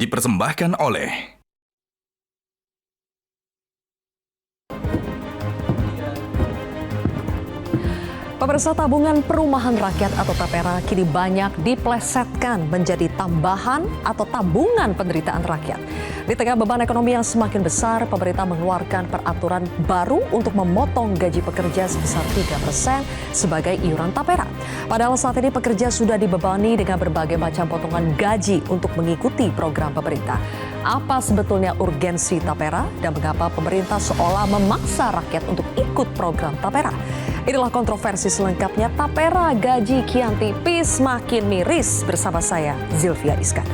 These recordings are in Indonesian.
dipersembahkan oleh Pemirsa, tabungan perumahan rakyat atau TAPERA kini banyak diplesetkan menjadi tambahan atau tabungan penderitaan rakyat. Di tengah beban ekonomi yang semakin besar, pemerintah mengeluarkan peraturan baru untuk memotong gaji pekerja sebesar 3% sebagai iuran TAPERA. Padahal saat ini pekerja sudah dibebani dengan berbagai macam potongan gaji untuk mengikuti program pemerintah. Apa sebetulnya urgensi TAPERA dan mengapa pemerintah seolah memaksa rakyat untuk ikut program TAPERA? Inilah kontroversi selengkapnya. TAPERA gaji kian tipis makin miris, bersama saya Zilvia Iskandar.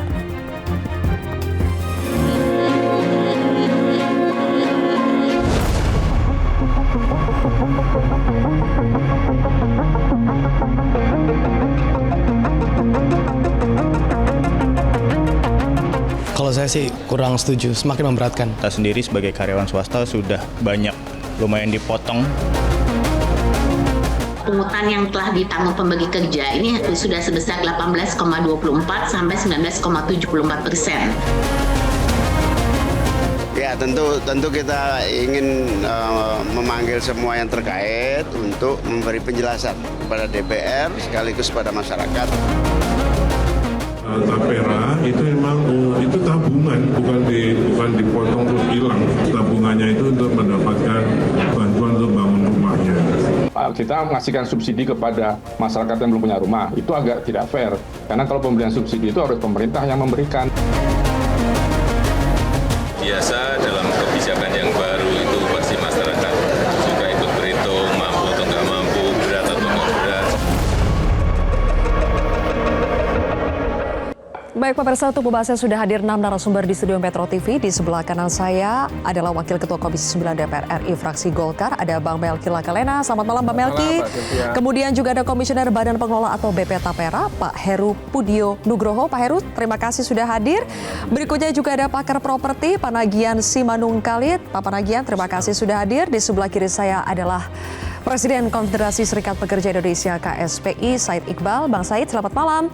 Kalau saya sih kurang setuju, semakin memberatkan. Kita sendiri sebagai karyawan swasta sudah banyak lumayan dipotong. Pungutan yang telah ditanggung pembagi kerja ini sudah sebesar 18,24 sampai 19,74%. Ya tentu kita ingin memanggil semua yang terkait untuk memberi penjelasan kepada DPR sekaligus pada masyarakat. TAPERA itu memang itu tabungan, bukan dipotong terus hilang. Tabungannya itu untuk mendapatkan bantuan untuk bangun rumahnya. Kita mengasihkan subsidi kepada masyarakat yang belum punya rumah, itu agak tidak fair. Karena kalau pemberian subsidi itu harus pemerintah yang memberikan. Biasa dalam kebijakan yang baru itu pasti masyarakat juga ikut berhitung, mampu atau nggak mampu, berat atau nggak berat. Baik pemirsa, untuk pembahasan sudah hadir 6 narasumber di studio Metro TV. Di sebelah kanan saya adalah Wakil Ketua Komisi 9 DPR RI fraksi Golkar, ada Bang Melki Lakalena. Selamat malam Bang Melki. Kemudian juga ada Komisioner Badan Pengelola atau BP TAPERA, Pak Heru Pudio Nugroho. Pak Heru, terima kasih sudah hadir. Berikutnya juga ada pakar properti Panagian Simanung Khalid. Pak Panagian, terima kasih sudah hadir. Di sebelah kiri saya adalah Presiden Konfederasi Serikat Pekerja Indonesia KSPI, Said Iqbal. Bang Said, selamat malam.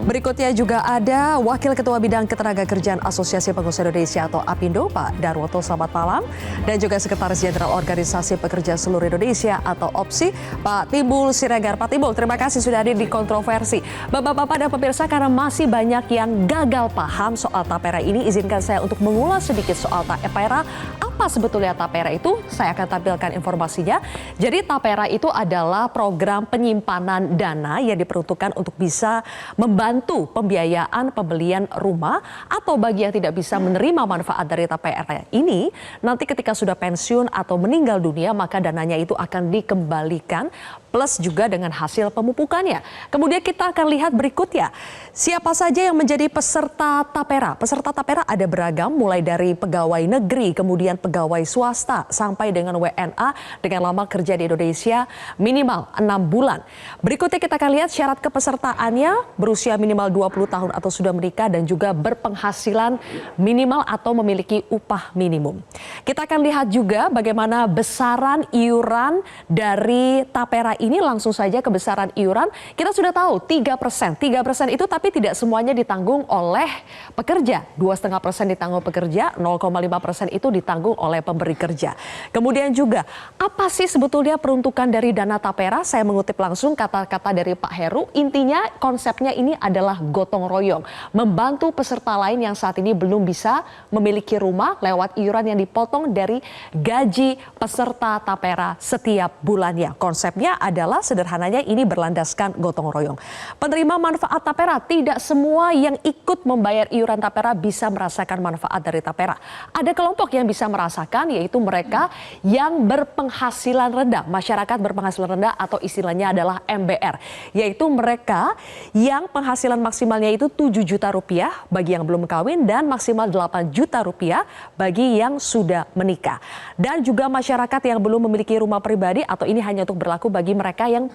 Berikutnya juga ada Wakil Ketua Bidang Ketenagakerjaan Asosiasi Pengusaha Indonesia atau APindo, Pak Darwoto, selamat malam. Dan juga Sekretaris Jenderal Organisasi Pekerja Seluruh Indonesia atau OPSI, Pak Timbul Siregar. Pak Timbul, terima kasih sudah hadir di kontroversi. Bapak-bapak dan pemirsa, karena masih banyak yang gagal paham soal TAPERA ini, izinkan saya untuk mengulas sedikit soal TAPERA. Apa sebetulnya TAPERA itu? Saya akan tampilkan informasinya. Jadi TAPERA itu adalah program penyimpanan dana yang diperuntukkan untuk bisa membantu pembiayaan pembelian rumah atau bagi yang tidak bisa menerima manfaat dari TAPERA ini, nanti ketika sudah pensiun atau meninggal dunia maka dananya itu akan dikembalikan plus juga dengan hasil pemupukannya. Kemudian kita akan lihat berikutnya, siapa saja yang menjadi peserta TAPERA. Peserta TAPERA ada beragam, mulai dari pegawai negeri, kemudian pegawai swasta, sampai dengan WNA dengan lama kerja di Indonesia minimal 6 bulan. Berikutnya kita akan lihat syarat kepesertaannya, berusia minimal 20 tahun atau sudah menikah dan juga berpenghasilan minimal atau memiliki upah minimum. Kita akan lihat juga bagaimana besaran iuran dari TAPERA ini. Langsung saja ke besaran iuran, kita sudah tahu 3%. 3% itu tapi tidak semuanya ditanggung oleh pekerja. 2,5% ditanggung pekerja, 0,5% itu ditanggung oleh pemberi kerja. Kemudian juga, apa sih sebetulnya peruntukan dari dana TAPERA? Saya mengutip langsung kata-kata dari Pak Heru. Intinya konsepnya ini adalah gotong royong. Membantu peserta lain yang saat ini belum bisa memiliki rumah lewat iuran yang dipotong dari gaji peserta TAPERA setiap bulannya. Konsepnya adalah sederhananya ini berlandaskan gotong royong. Penerima manfaat TAPERA, tidak semua yang ikut membayar iuran TAPERA bisa merasakan manfaat dari TAPERA. Ada kelompok yang bisa merasakan, yaitu mereka yang berpenghasilan rendah, masyarakat berpenghasilan rendah atau istilahnya adalah MBR, yaitu mereka yang penghasilan maksimalnya itu 7 juta rupiah bagi yang belum kawin dan maksimal 8 juta rupiah bagi yang sudah menikah. Dan juga masyarakat yang belum memiliki rumah pribadi atau ini hanya untuk berlaku bagi mereka yang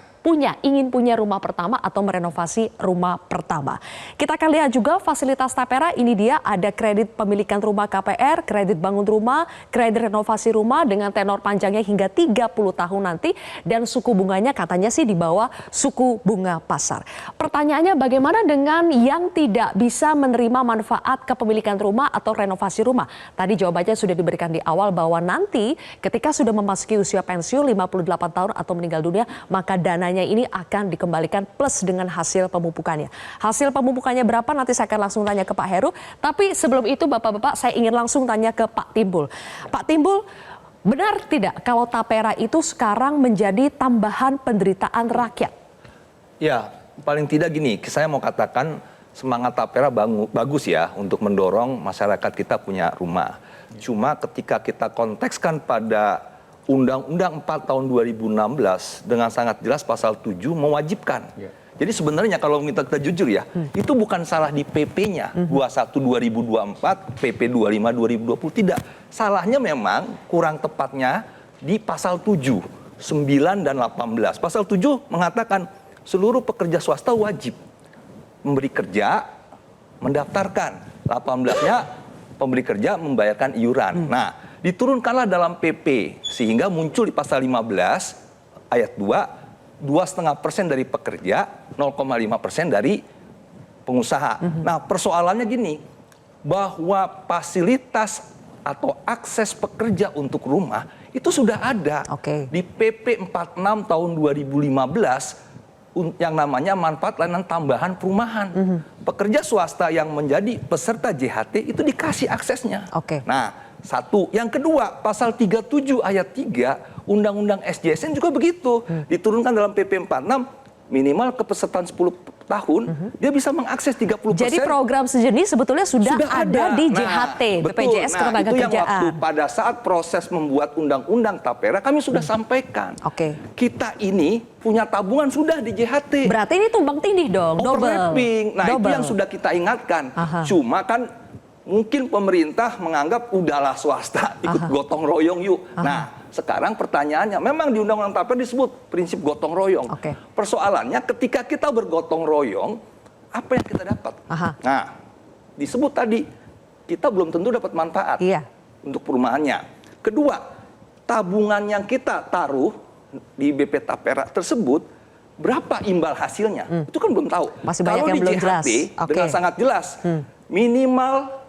ingin punya rumah pertama atau merenovasi rumah pertama. Kita akan lihat juga fasilitas TAPERA, ini dia ada kredit pemilikan rumah KPR, kredit bangun rumah, kredit renovasi rumah dengan tenor panjangnya hingga 30 tahun nanti dan suku bunganya katanya sih di bawah suku bunga pasar. Pertanyaannya bagaimana dengan yang tidak bisa menerima manfaat kepemilikan rumah atau renovasi rumah? Tadi jawabannya sudah diberikan di awal bahwa nanti ketika sudah memasuki usia pensiun 58 tahun atau meninggal dunia, maka dananya ini akan dikembalikan plus dengan hasil pemupukannya. Hasil pemupukannya berapa nanti saya akan langsung tanya ke Pak Heru. Tapi sebelum itu Bapak-Bapak saya ingin langsung tanya ke Pak Timbul. Pak Timbul, benar tidak kalau tapera itu sekarang menjadi tambahan penderitaan rakyat? Ya, paling tidak gini, saya mau katakan semangat tapera bagus ya untuk mendorong masyarakat kita punya rumah. Cuma ketika kita kontekskan pada Undang-Undang 4 tahun 2016 dengan sangat jelas pasal 7 mewajibkan. Jadi sebenarnya kalau kita jujur ya, itu bukan salah di PP-nya 21 2024, PP 25 2020 tidak. Salahnya memang kurang tepatnya di pasal 7, 9 dan 18. Pasal 7 mengatakan seluruh pekerja swasta wajib memberi kerja, mendaftarkan. 18-nya pemberi kerja membayarkan iuran. Nah, diturunkanlah dalam PP sehingga muncul di pasal 15 ayat 2 2,5% dari pekerja, 0,5% dari pengusaha. Nah, persoalannya gini, bahwa fasilitas atau akses pekerja untuk rumah itu sudah ada di PP 46 tahun 2015 yang namanya manfaat layanan tambahan perumahan. Pekerja swasta yang menjadi peserta JHT itu dikasih aksesnya. Nah, satu. Yang kedua, pasal 37 ayat 3 Undang-Undang SJSN juga begitu. Diturunkan dalam PP 46 minimal kepesertaan 10 tahun, dia bisa mengakses 30%. Jadi program sejenis sebetulnya sudah ada di JHT, BPJS Ketenagakerjaan. Itu yang waktu pada saat proses membuat Undang-Undang Tapera kami sudah sampaikan. Kita ini punya tabungan sudah di JHT. Berarti ini tumbang tindih dong, overlapping. Nah, itu yang sudah kita ingatkan. Cuma kan mungkin pemerintah menganggap udahlah swasta ikut gotong royong yuk. Nah, sekarang pertanyaannya, memang di Undang-Undang Tapera disebut prinsip gotong royong. Persoalannya ketika kita bergotong royong, apa yang kita dapat? Nah, disebut tadi, kita belum tentu dapat manfaat untuk perumahannya. Kedua, tabungan yang kita taruh di BP Tapera tersebut, berapa imbal hasilnya? Itu kan belum tahu. Masih banyak yang belum jelas. Dengan sangat jelas, minimal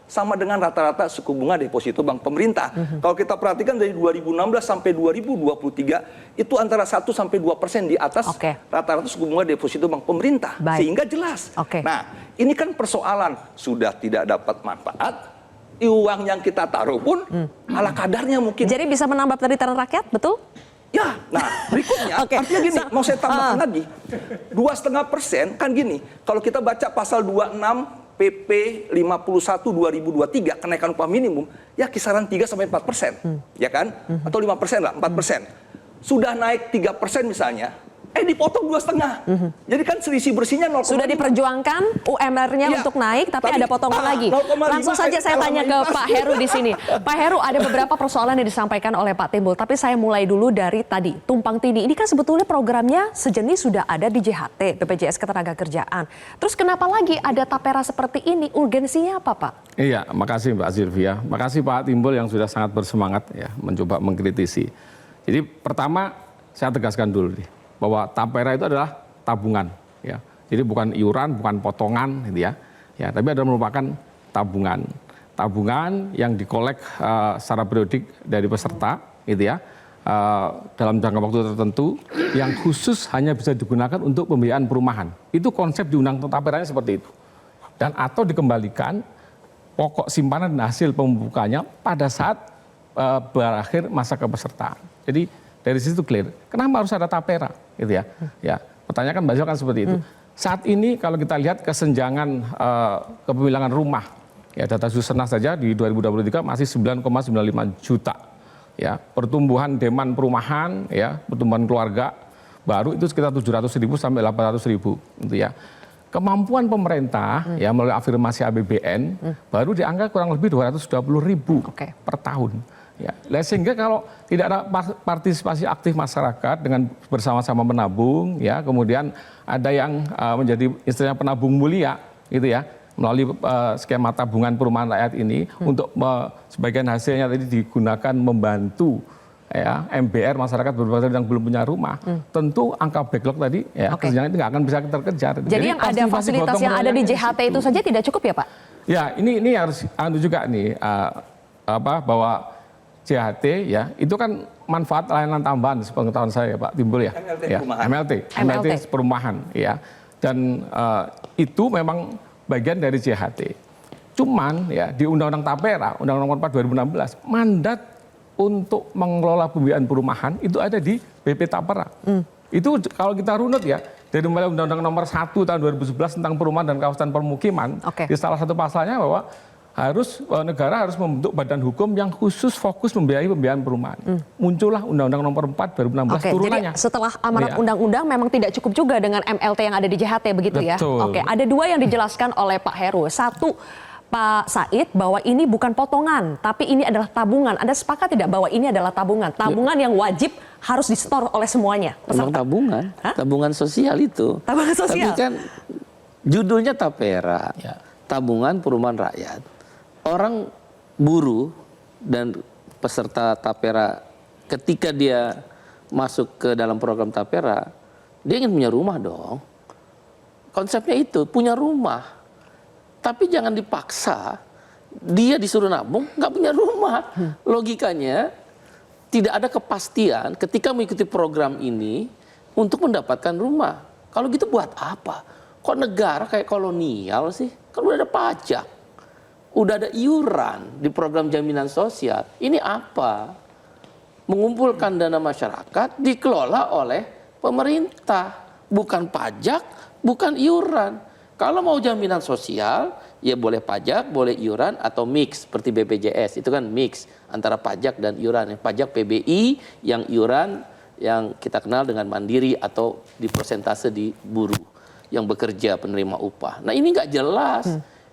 sama dengan rata-rata suku bunga deposito bank pemerintah. Kalau kita perhatikan dari 2016 sampai 2023 itu antara 1 sampai 2% di atas rata-rata suku bunga deposito bank pemerintah. Sehingga jelas. Nah, ini kan persoalan sudah tidak dapat manfaat, uang yang kita taruh pun ala kadarnya mungkin. Jadi bisa menambah penderitaan rakyat, betul? Ya, nah berikutnya artinya gini, mau saya tambahkan lagi. 2,5% kan gini, kalau kita baca pasal 26 PP 51 2023 kenaikan upah minimum ya kisaran 3-4%, ya kan? Atau 5% lah, 4%. Sudah naik 3% misalnya, dipotong 2,5. Jadi kan selisih bersihnya 0,5. Sudah diperjuangkan UMR-nya untuk naik, tapi ada potongan lagi. Langsung saja saya tanya ke Pak Heru di sini. Pak Heru, ada beberapa persoalan yang disampaikan oleh Pak Timbul, tapi saya mulai dulu dari tadi, tumpang tindih. Ini kan sebetulnya programnya sejenis sudah ada di JHT, BPJS Ketenagakerjaan. Terus kenapa lagi ada tapera seperti ini? Urgensinya apa, Pak? Iya, makasih Mbak Sylvia. Makasih Pak Timbul yang sudah sangat bersemangat ya mencoba mengkritisi. Jadi pertama saya tegaskan dulu nih, bahwa tapera itu adalah tabungan, ya. Jadi bukan iuran, bukan potongan, gitu ya. Ya, tapi adalah merupakan tabungan. Tabungan yang dikolek secara periodik dari peserta, gitu ya. Dalam jangka waktu tertentu, yang khusus hanya bisa digunakan untuk pembiayaan perumahan. Itu konsep di Undang-Undang Taperanya seperti itu. Dan atau dikembalikan pokok simpanan dan hasil pembukaannya pada saat berakhir masa kepesertaan. Jadi dari situ clear. Kenapa harus ada tapera, gitu ya? Ya, pertanyaan kan Mbak kan seperti itu. Saat ini kalau kita lihat kesenjangan kepemilikan rumah, ya data Susenas saja di 2023 masih 9,95 juta. Ya, pertumbuhan demand perumahan, ya, pertumbuhan keluarga baru itu sekitar 700.000 sampai 800.000, gitu ya. Kemampuan pemerintah ya melalui afirmasi APBN baru di angka kurang lebih 220.000 per tahun. Ya, sehingga kalau tidak ada partisipasi aktif masyarakat dengan bersama-sama menabung, ya, kemudian ada yang menjadi istilahnya penabung mulia, gitu ya, melalui skema tabungan perumahan rakyat ini untuk sebagian hasilnya tadi digunakan membantu ya MBR masyarakat berpenghasilan yang belum punya rumah, tentu angka backlog tadi ya kerjanya itu nggak akan bisa terkejar. Jadi yang ada fasilitas yang ada di JHT itu saja tidak cukup ya Pak? Ya ini harus juga nih bahwa JHT ya itu kan manfaat layanan tambahan sepengetahuan saya Pak Timbul ya. MLT perumahan ya. Dan itu memang bagian dari JHT. Cuman ya di Undang-Undang Tapera, Undang-Undang Nomor 4 2016, mandat untuk mengelola pembiayaan perumahan itu ada di BP Tapera. Itu kalau kita runut ya, dari mulai Undang-Undang Nomor 1 tahun 2011 tentang perumahan dan kawasan permukiman, di salah satu pasalnya bahwa negara harus membentuk badan hukum yang khusus fokus membiayai pembiayaan perumahan. Muncullah Undang-Undang Nomor 4 2016 turunannya. Jadi setelah amanat undang-undang memang tidak cukup juga dengan MLT yang ada di JHT begitu ya. Oke, ada dua yang dijelaskan oleh Pak Heru. Satu, Pak Said, bahwa ini bukan potongan, tapi ini adalah tabungan. Anda sepakat tidak bahwa ini adalah tabungan? Tabungan yang wajib harus disetor oleh semuanya. Memang tabungan, tabungan sosial itu. Tabungan sosial. Tapi kan judulnya Tapera, tabungan perumahan rakyat. Orang buruh dan peserta Tapera ketika dia masuk ke dalam program Tapera, dia ingin punya rumah dong. Konsepnya itu, punya rumah. Tapi jangan dipaksa, dia disuruh nabung, nggak punya rumah. Logikanya tidak ada kepastian ketika mengikuti program ini untuk mendapatkan rumah. Kalau gitu buat apa? Kok negara kayak kolonial sih? Kan udah ada pajak, udah ada iuran di program jaminan sosial. Ini apa? Mengumpulkan dana masyarakat dikelola oleh pemerintah, bukan pajak, bukan iuran. Kalau mau jaminan sosial, ya boleh pajak, boleh iuran, atau mix seperti BPJS. Itu kan mix antara pajak dan iuran. Yang pajak PBI, yang iuran yang kita kenal dengan mandiri atau di persentase di buruh yang bekerja penerima upah. Nah ini nggak jelas.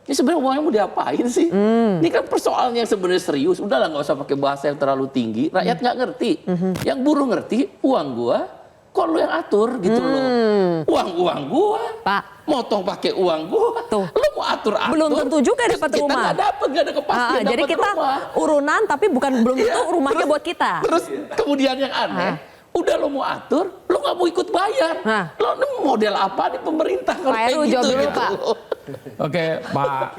Ini sebenarnya uangnya mau diapain sih? Ini kan persoalan yang sebenarnya serius. Udahlah nggak usah pakai bahasa yang terlalu tinggi. Rakyat nggak ngerti. Yang buruh ngerti, uang gua kok lu yang atur gitu loh. Uang gua, Pak, motong pakai uang gua. Tuh. Lu mau atur-atur. Belum tentu juga dapat rumah. Kita nggak ada kepastian jadi kita rumah. Urunan tapi belum tentu rumahnya buat kita. Terus kemudian yang aneh, udah lo mau atur, lo nggak mau ikut bayar. Lo model apa di pemerintah kalau Pak Heru jawab dulu, Pak. Oke, Pak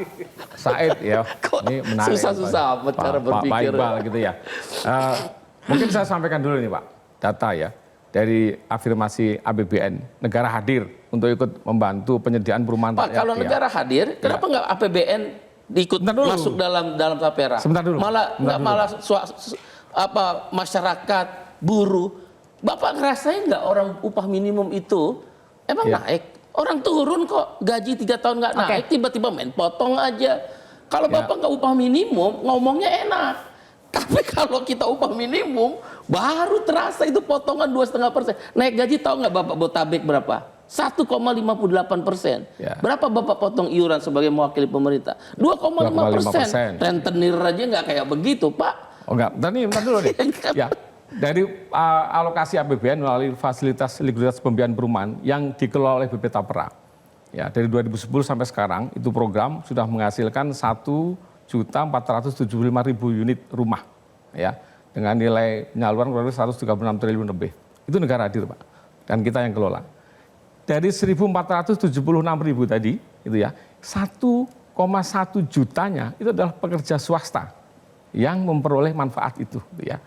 Said ya. Ini menarik. Susah-susah amat cara berpikir. Pak Iqbal gitu ya. Mungkin saya sampaikan dulu nih Pak, data ya. Dari afirmasi APBN, negara hadir untuk ikut membantu penyediaan perumahan Pak, kalau negara hadir, kenapa nggak APBN ikut masuk dalam Tapera? Sebentar dulu. Malah masyarakat, buruh. Bapak ngerasain nggak orang upah minimum itu emang naik? Orang turun kok, gaji 3 tahun nggak naik, tiba-tiba main potong aja. Kalau Bapak nggak upah minimum, ngomongnya enak. Tapi kalau kita upah minimum, baru terasa itu potongan 2,5%. Naik gaji tahu nggak Bapak Botabek berapa? 1,58%. Berapa Bapak potong iuran sebagai mewakili pemerintah? 2,5%. Rentenir aja nggak kayak begitu, Pak. Oh enggak, bentar dulu nih. Ya, dari alokasi APBN melalui fasilitas likuiditas pembiayaan perumahan yang dikelola oleh BP Tapera. Ya, dari 2010 sampai sekarang itu program sudah menghasilkan 1.475.000 unit rumah, ya, dengan nilai penyaluran kurang lebih 136 triliun lebih. Itu negara hadir, Pak, dan kita yang kelola. Dari 1.476.000 tadi, itu ya, 1,1 jutanya itu adalah pekerja swasta yang memperoleh manfaat itu, ya.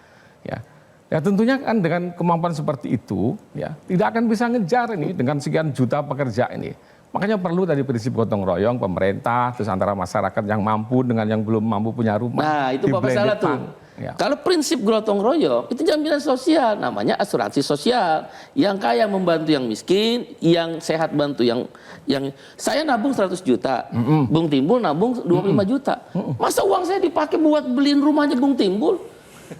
Ya tentunya kan dengan kemampuan seperti itu, ya, tidak akan bisa ngejar ini dengan sekian juta pekerja ini. Makanya perlu tadi prinsip gotong royong pemerintah, terus antara masyarakat yang mampu dengan yang belum mampu punya rumah. Nah itu Bapak salah tuh. Ya. Kalau prinsip gotong royong itu jaminan sosial, namanya asuransi sosial. Yang kaya membantu yang miskin, yang sehat bantu yang saya nabung 100 juta, Bung Timbul nabung 25 juta. Masa uang saya dipakai buat beliin rumahnya Bung Timbul?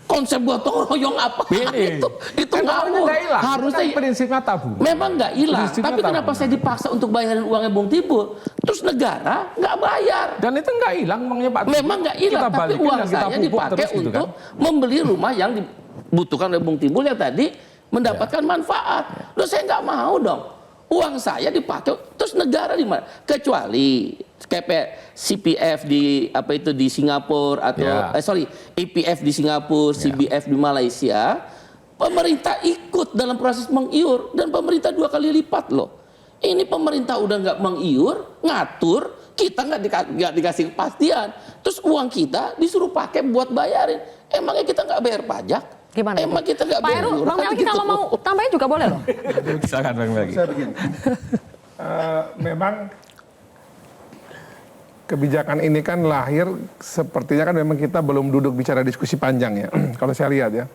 Konsep gotong royong apa itu ngawur. Harusnya prinsipnya tabungan. Memang nggak hilang, tapi kenapa saya dipaksa untuk bayarin uangnya Bung Timbul, terus negara nggak bayar? Dan itu nggak hilang uangnya Pak. Memang nggak hilang, tapi uang saya dipakai untuk membeli rumah yang dibutuhkan oleh Bung Timbul yang tadi mendapatkan manfaat. Loh saya nggak mau dong uang saya dipakai, terus negara di mana? Kecuali CPF di di Singapura atau EPF di Singapura, CBF di Malaysia, pemerintah ikut dalam proses mengiur dan pemerintah 2 kali lipat loh. Ini pemerintah udah nggak mengiur, ngatur, kita nggak dikasih kepastian. Terus uang kita disuruh pakai buat bayarin. Emangnya kita nggak bayar pajak? Gimana? Emang kita nggak Pak bayar Heru, iuran Bang Melki gitu? kalau mau tambahin juga boleh loh. Silakan Bang Melki. Saya begini. Memang kebijakan ini kan lahir sepertinya kan memang kita belum duduk bicara diskusi panjang ya. Kalau saya lihat ya.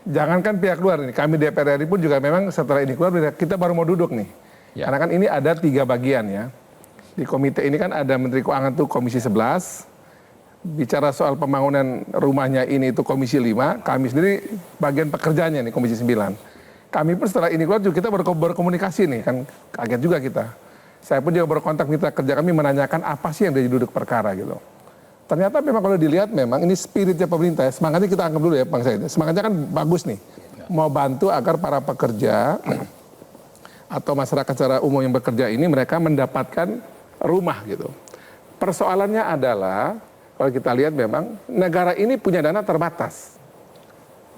Jangankan pihak luar ini, kami DPR RI pun juga memang setelah ini keluar kita baru mau duduk nih. Karena kan ini ada 3 bagian ya. Di komite ini kan ada Menteri Keuangan tuh Komisi 11. Bicara soal pembangunan rumahnya ini itu Komisi 5. Kami sendiri bagian pekerjaannya nih Komisi 9. Kami pun setelah ini keluar juga kita berkomunikasi nih, kan kaget juga kita. Saya pun juga berkontak mitra kerja kami menanyakan apa sih yang jadi duduk perkara gitu. Ternyata memang kalau dilihat memang ini spiritnya pemerintah ya, semangatnya kita anggap dulu ya Bang Said. Semangatnya kan bagus nih, mau bantu agar para pekerja atau masyarakat secara umum yang bekerja ini mereka mendapatkan rumah gitu. Persoalannya adalah kalau kita lihat memang negara ini punya dana terbatas.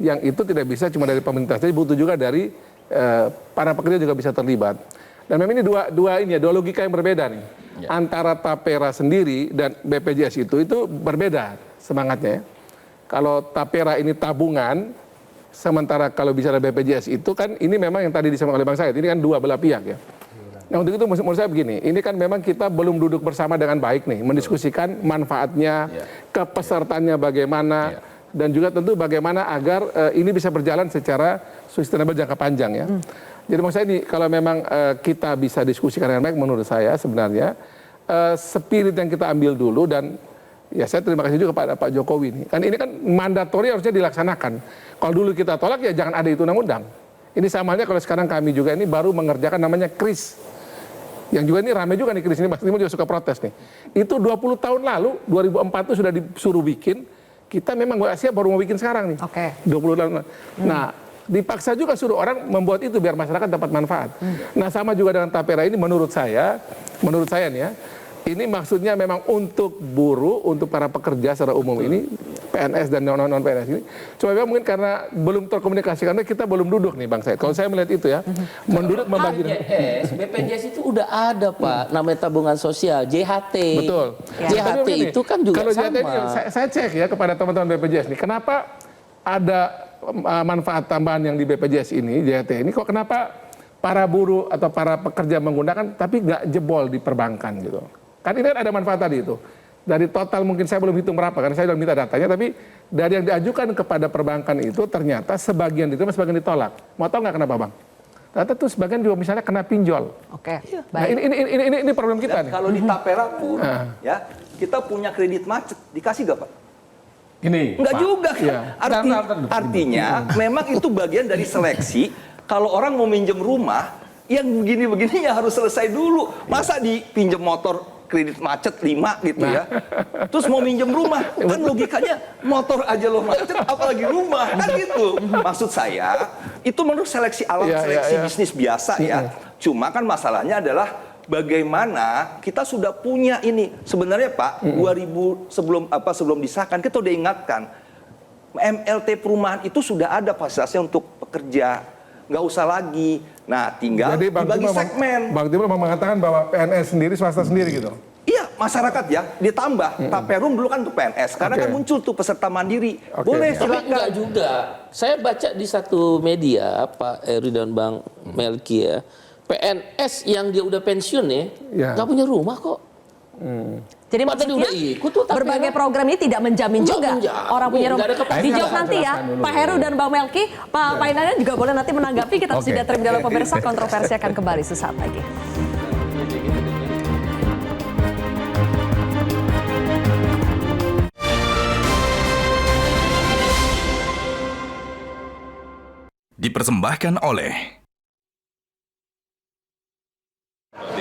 Yang itu tidak bisa cuma dari pemerintah, jadi butuh juga dari para pekerja juga bisa terlibat. Dan memang ini dua logika yang berbeda nih. Antara Tapera sendiri dan BPJS itu berbeda semangatnya ya. Kalau Tapera ini tabungan, sementara kalau bicara BPJS itu kan ini memang yang tadi disampaikan oleh Bang Said, ini kan dua belah pihak ya. Nah untuk itu menurut saya begini, ini kan memang kita belum duduk bersama dengan baik nih, mendiskusikan manfaatnya, kepesertaannya bagaimana, dan juga tentu bagaimana agar ini bisa berjalan secara sustainable jangka panjang ya. Jadi maksud saya ini kalau memang kita bisa diskusikan dengan baik menurut saya sebenarnya spirit yang kita ambil dulu dan ya saya terima kasih juga kepada Pak Jokowi ini. Kan ini kan mandatori harusnya dilaksanakan. Kalau dulu kita tolak ya jangan ada itu undang-undang. Ini sama halnya kalau sekarang kami juga ini baru mengerjakan namanya KRIS. Yang juga ini ramai juga nih KRIS ini, Mas Timo juga suka protes nih. Itu 20 tahun lalu, 2004 itu sudah disuruh bikin, kita memang nggak siap baru mau bikin sekarang nih. 20 tahun lalu. Nah, dipaksa juga suruh orang membuat itu biar masyarakat dapat manfaat. Nah sama juga dengan Tapera ini menurut saya nih ya, ini maksudnya memang untuk buruh, untuk para pekerja secara umum ini, PNS dan non-PNS ini. Cuma memang mungkin karena belum terkomunikasi, karena kita belum duduk nih Bang Said. Kalau saya melihat itu ya, menduduk membagi. BPJS itu udah ada Pak, namanya tabungan sosial, JHT. Betul. JHT itu kan juga kalau sama. JHT ini, saya cek ya kepada teman-teman BPJS nih, kenapa ada manfaat tambahan yang di BPJS ini, JHT ini, kok kenapa para buruh atau para pekerja menggunakan tapi nggak jebol di perbankan gitu. Kan ini ada manfaat tadi itu. Dari total mungkin saya belum hitung berapa, karena saya sudah minta datanya, tapi dari yang diajukan kepada perbankan itu ternyata sebagian diterima, sebagian ditolak. Mau tahu nggak kenapa Bang? Ternyata tuh sebagian juga misalnya kena pinjol. Nah ini problem kita nih. Kalau di Tapera pun, ya kita punya kredit macet, dikasih gak Pak? Gini, enggak Pak. juga kan. Artinya memang itu bagian dari seleksi. Kalau orang mau minjem rumah, yang begini-begini ya harus selesai dulu. Masa dipinjem motor kredit macet 5 gitu ya. Terus mau minjem rumah, kan logikanya motor aja lo macet, apalagi rumah, kan gitu. Maksud saya, itu menurut seleksi alam, seleksi bisnis biasa ya. Cuma kan masalahnya adalah bagaimana kita sudah punya ini. Sebenarnya Pak, 2000 sebelum disahkan kita udah ingatkan MLT perumahan itu sudah ada fasilitasnya untuk pekerja, nggak usah lagi. Nah, tinggal dibagi segmen. Bang Timur mengatakan bahwa PNS sendiri, swasta sendiri gitu. Iya, masyarakat ya ditambah. Taperum dulu kan untuk PNS, karena kan muncul tuh peserta mandiri. Boleh Tapi silakan. enggak juga. Saya baca di satu media Pak Eri dan Bang Melki ya. PNS yang dia udah pensiun ya, nggak punya rumah kok. Jadi maksudnya udah ikut tuh, berbagai program ini tidak menjamin juga orang punya rumah. Dijawab nanti ya, Pak Heru dan Bang Melki. Pak Painangan juga boleh nanti menanggapi. Kita harus jeda terlebih dahulu pemirsa. Kontroversi akan kembali sesaat lagi. Dipersembahkan oleh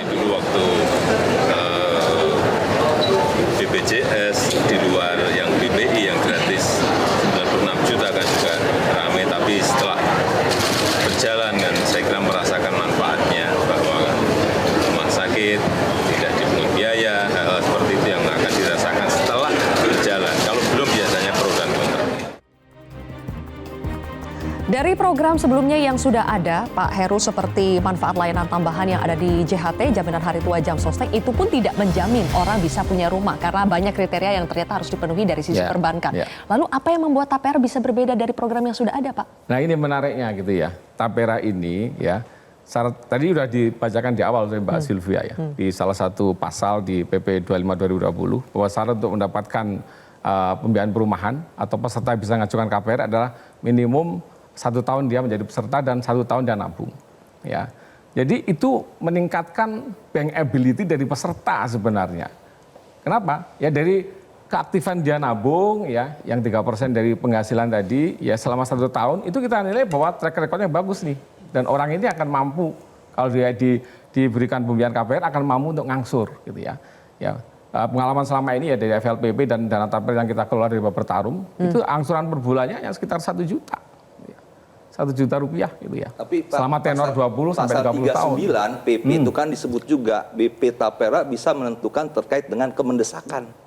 dulu waktu BPJS di luar yang BPI yang gratis 96 juta kan juga ramai, tapi setelah berjalan kan saya kira merasakan manfaatnya bahwa rumah sakit tidak dipungut biaya, hal-hal seperti Dari program sebelumnya yang sudah ada, Pak Heru, seperti manfaat layanan tambahan yang ada di JHT, jaminan hari tua jam sostek, itu pun tidak menjamin orang bisa punya rumah karena banyak kriteria yang ternyata harus dipenuhi dari sisi perbankan. Lalu apa yang membuat Tapera bisa berbeda dari program yang sudah ada, Pak? Nah, ini menariknya gitu ya. Tapera ini ya, syarat tadi sudah dibacakan di awal oleh Mbak Sylvia ya, di salah satu pasal di PP 25 2020 bahwa syarat untuk mendapatkan pembiayaan perumahan atau peserta bisa mengajukan KPR adalah minimum 1 tahun dia menjadi peserta dan 1 tahun dia nabung. Ya, jadi itu meningkatkan bankability dari peserta sebenarnya. Kenapa? Ya dari keaktifan dia nabung ya, yang 3% dari penghasilan tadi ya selama 1 tahun itu kita nilai bahwa track recordnya bagus nih. Dan orang ini akan mampu kalau dia diberikan pembiayaan KPR akan mampu untuk ngangsur gitu ya. Ya. Pengalaman selama ini ya dari FLPP dan dana Tapera yang kita keluar dari Bapertarum itu angsuran per bulannya yang sekitar 1 juta. 1 juta rupiah gitu ya. Tapi selama tenor 20 sampai 30 tahun. Pasal 39 PP itu kan disebut juga BP Tapera bisa menentukan terkait dengan kemendesakan.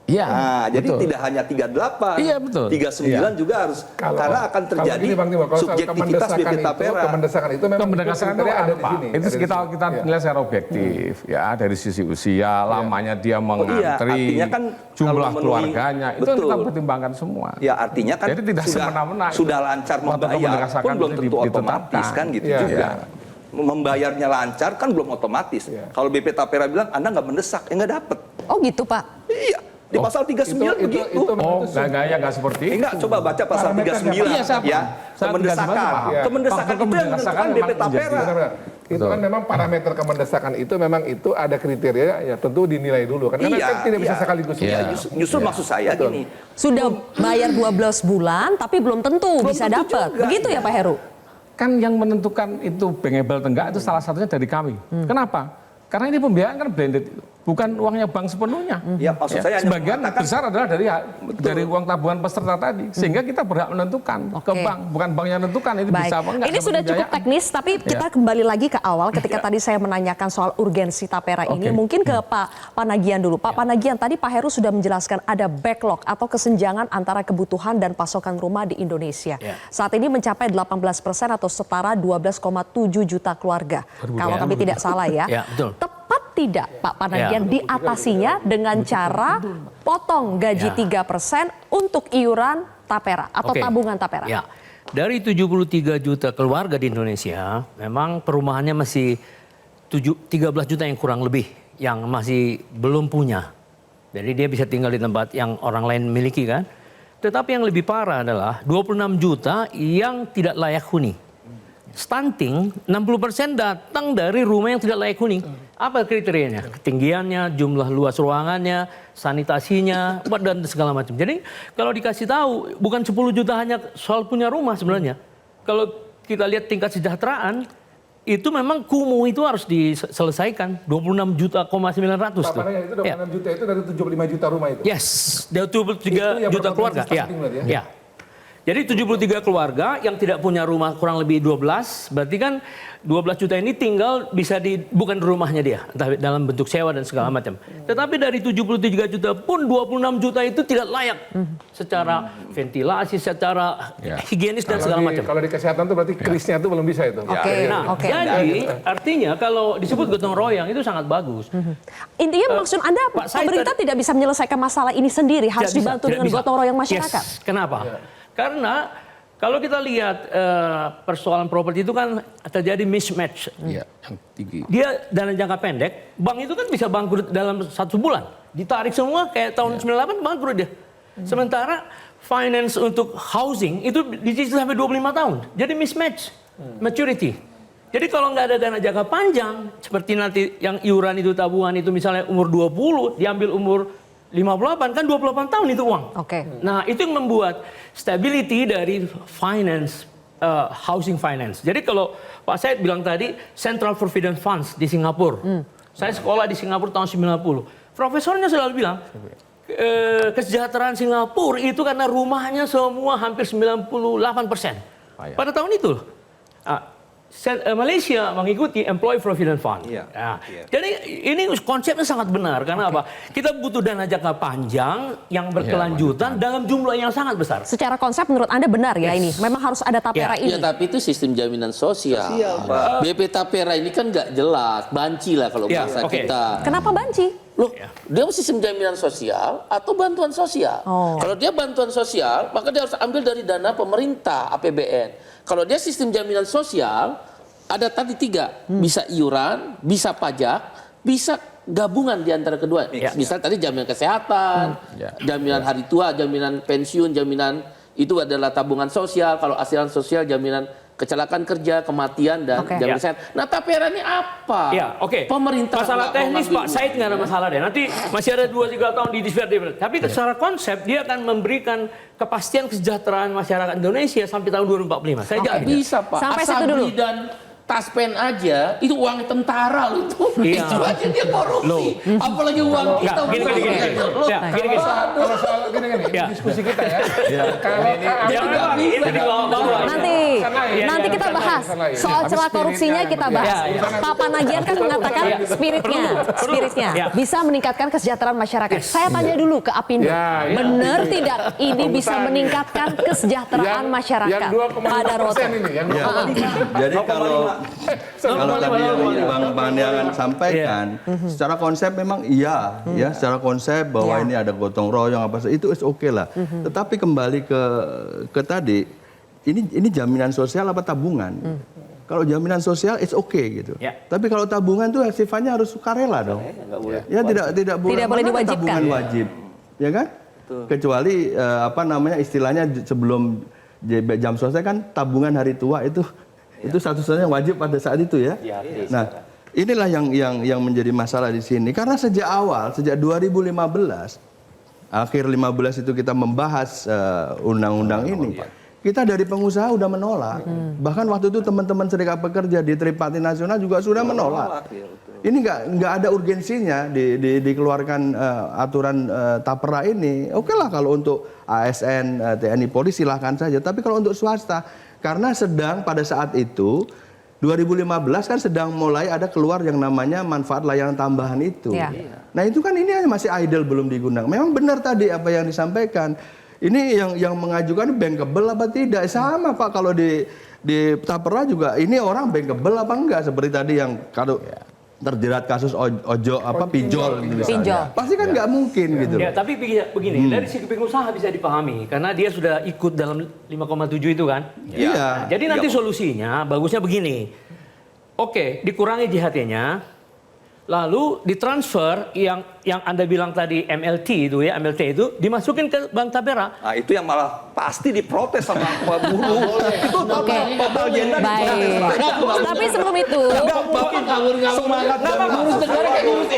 Iya. Nah, jadi betul. tidak hanya 38. Iya, betul. 39 juga harus karena akan terjadi gini, Bang Timo, kalau subjektivitas BP Tapera. Kemendesakan itu memang kemendesakan itu ada apa? di sini. Itu kita nilai secara objektif ya, dari sisi usia, lamanya dia mengantri, artinya kan jumlah memenuhi, keluarganya, itu kita pertimbangkan semua. Ya, artinya kan jadi tidak semena-mena sudah lancar membayar pun belum tentu otomatis kan gitu juga. Membayarnya lancar kan belum otomatis. Kalau BP Tapera bilang Anda nggak mendesak, nggak dapet. Oh gitu, Pak? Iya. Di pasal 39 begitu. Nggak seperti itu. Enggak, coba baca pasal 39 ya. Kemendesakan. Kemendesakan itu yang menentukan BP Tapera. Itu kan memang parameter kemendesakan itu memang itu ada kriteria ya tentu dinilai dulu kan. Karena kan tidak bisa sekaligus. Justru maksud saya gini. Sudah bayar 12 bulan tapi belum tentu bisa dapat. Begitu ya Pak Heru? Kan yang menentukan itu bankable atau enggak itu salah satunya dari kami. Kenapa? Karena ini pembiayaan kan blended, bukan uangnya bank sepenuhnya. Ya, maksud saya sebagian besar adalah dari uang tabungan peserta tadi, sehingga kita berhak menentukan ke bank, bukan bank yang menentukan itu bisa apa enggak. Ini sudah cukup teknis, tapi kita kembali lagi ke awal ketika tadi saya menanyakan soal urgensi Tapera ini. Mungkin ke Pak Panagian dulu. Pak Panagian, tadi Pak Heru sudah menjelaskan ada backlog atau kesenjangan antara kebutuhan dan pasokan rumah di Indonesia. Saat ini mencapai 18% atau setara 12,7 juta keluarga. Kalau kami tidak salah ya. Betul. Tepat tidak Pak Panagian diatasinya dengan cara potong gaji 3% untuk iuran Tapera atau tabungan Tapera? Ya. Dari 73 juta keluarga di Indonesia, memang perumahannya masih 13 juta yang kurang lebih yang masih belum punya. Jadi dia bisa tinggal di tempat yang orang lain miliki kan. Tetapi yang lebih parah adalah 26 juta yang tidak layak huni. Stunting 60% datang dari rumah yang tidak layak huni. Apa kriterianya? Ketinggiannya, jumlah luas ruangannya, sanitasinya, dan segala macam. Jadi kalau dikasih tahu bukan 10 juta hanya soal punya rumah sebenarnya. Kalau kita lihat tingkat kesejahteraan itu memang kumuh itu harus diselesaikan 26 juta, 900 tuh. Itu 26 juta itu dari 75 juta rumah itu. Yes, dari 23 juta keluarga. Ya. Jadi 73 keluarga yang tidak punya rumah kurang lebih 12, berarti kan 12 juta ini tinggal bisa bukan rumahnya dia, entah dalam bentuk sewa dan segala macam. Tetapi dari 73 juta pun 26 juta itu tidak layak secara ventilasi, secara higienis dan segala macam. Kalau di kesehatan itu berarti krisnya itu belum bisa itu. Jadi artinya kalau disebut gotong royong itu sangat bagus. Intinya maksud Anda pemerintah tidak bisa menyelesaikan masalah ini sendiri, harus dibantu dengan gotong royong masyarakat. Yes. Kenapa? Karena kalau kita lihat persoalan properti itu kan terjadi mismatch. Yang tinggi. Dia dana jangka pendek, bank itu kan bisa bangkrut dalam 1 bulan. Ditarik semua kayak tahun 98 bangkrut dia. Sementara finance untuk housing itu dicicil sampai 25 tahun. Jadi mismatch, maturity. Jadi kalau nggak ada dana jangka panjang, seperti nanti yang iuran itu tabungan itu misalnya umur 20, diambil umur 58 kan 28 tahun itu uang. Nah itu yang membuat stability dari finance, housing finance. Jadi kalau Pak Said bilang tadi Central Provident Funds di Singapura. Saya sekolah di Singapura tahun 90. Profesornya selalu bilang kesejahteraan Singapura itu karena rumahnya semua hampir 98%. Pada tahun itu. Malaysia mengikuti Employee Provident Fund. Iya. Nah, jadi ini konsepnya sangat benar karena apa? Kita butuh dana jangka panjang yang berkelanjutan dalam jumlah yang sangat besar. Secara konsep menurut Anda benar ya ini? Memang harus ada tapera ini? Ya, tapi itu sistem jaminan sosial. Pak. BP tapera ini kan nggak jelas, banci lah kalau bahasa kita. Kenapa banci? Loh, dia sistem jaminan sosial atau bantuan sosial. Kalau dia bantuan sosial, maka dia harus ambil dari dana pemerintah APBN. Kalau dia sistem jaminan sosial, ada tadi 3, bisa iuran, bisa pajak, bisa gabungan di antara kedua. Misal tadi jaminan kesehatan, jaminan hari tua, jaminan pensiun, jaminan itu adalah tabungan sosial. Kalau asuransi sosial, jaminan kecelakaan kerja, kematian, dan jaminan kesehatan. Nah, tapera ini apa? Ya, oke. Pemerintah masalah teknis Pak Said nggak ada masalah deh. Nanti masih ada 2-3 tahun di DPR. Tapi secara konsep dia akan memberikan kepastian kesejahteraan masyarakat Indonesia sampai tahun 2045. Saya Nggak bisa Pak. Sampai situ dulu. Asabri dan Taspen aja itu uang tentara loh itu. Iya. Itu aja dia korupsi. Apalagi uang kita. Gini. Kalau soal gini, diskusi kita ya. Nanti kita bahas soal celah korupsinya, kita bahas. Pak Panagian kan mengatakan spiritnya bisa meningkatkan kesejahteraan masyarakat. Saya tanya dulu ke Apindo, benar tidak ini bisa meningkatkan kesejahteraan masyarakat? Pak Daroto. Jadi kalau tadi yang Bang Niangan sampaikan, secara konsep memang iya, ya secara konsep bahwa ini ada gotong royong apa itu oke lah. Tetapi kembali ke tadi, ini jaminan sosial apa tabungan? Kalau jaminan sosial it's okay gitu. Tapi kalau tabungan tuh sifatnya harus sukarela dong. Ya tidak boleh diwajibkan. Tabungan wajib, ya kan? Kecuali istilahnya sebelum jam selesai kan tabungan hari tua itu satu-satunya wajib pada saat itu ya. Nah, inilah yang menjadi masalah di sini karena sejak 2015 akhir 15 itu kita membahas undang-undang ini. Kita dari pengusaha udah menolak. Bahkan waktu itu teman-teman serikat pekerja di Tripartit Nasional juga sudah menolak. Ini nggak ada urgensinya dikeluarkan aturan tapera ini. Oke lah kalau untuk ASN, TNI, Polri silahkan saja. Tapi kalau untuk swasta, karena pada saat itu 2015 kan sedang mulai ada keluar yang namanya manfaat layanan tambahan itu. Nah itu kan ini masih idle belum digunakan. Memang benar tadi apa yang disampaikan. Ini yang mengajukan bankable apa tidak? Sama Pak kalau di tapera juga ini orang bankable apa enggak seperti tadi yang kalau terjerat kasus pinjol gitu misalnya. Pasti kan nggak mungkin gitu. Ya, tapi begini, dari segi pengusaha bisa dipahami karena dia sudah ikut dalam 5,7 itu kan. Iya. Nah, jadi nanti solusinya bagusnya begini. Oke, dikurangi JHT-nya. Lalu ditransfer yang Anda bilang tadi MLT itu dimasukin ke Bank Tapera. Nah, itu yang malah pasti diprotes sama buruh. Itu total agenda diprotes. Tapi sebelum itu semangat ngurus negara kayak ngurus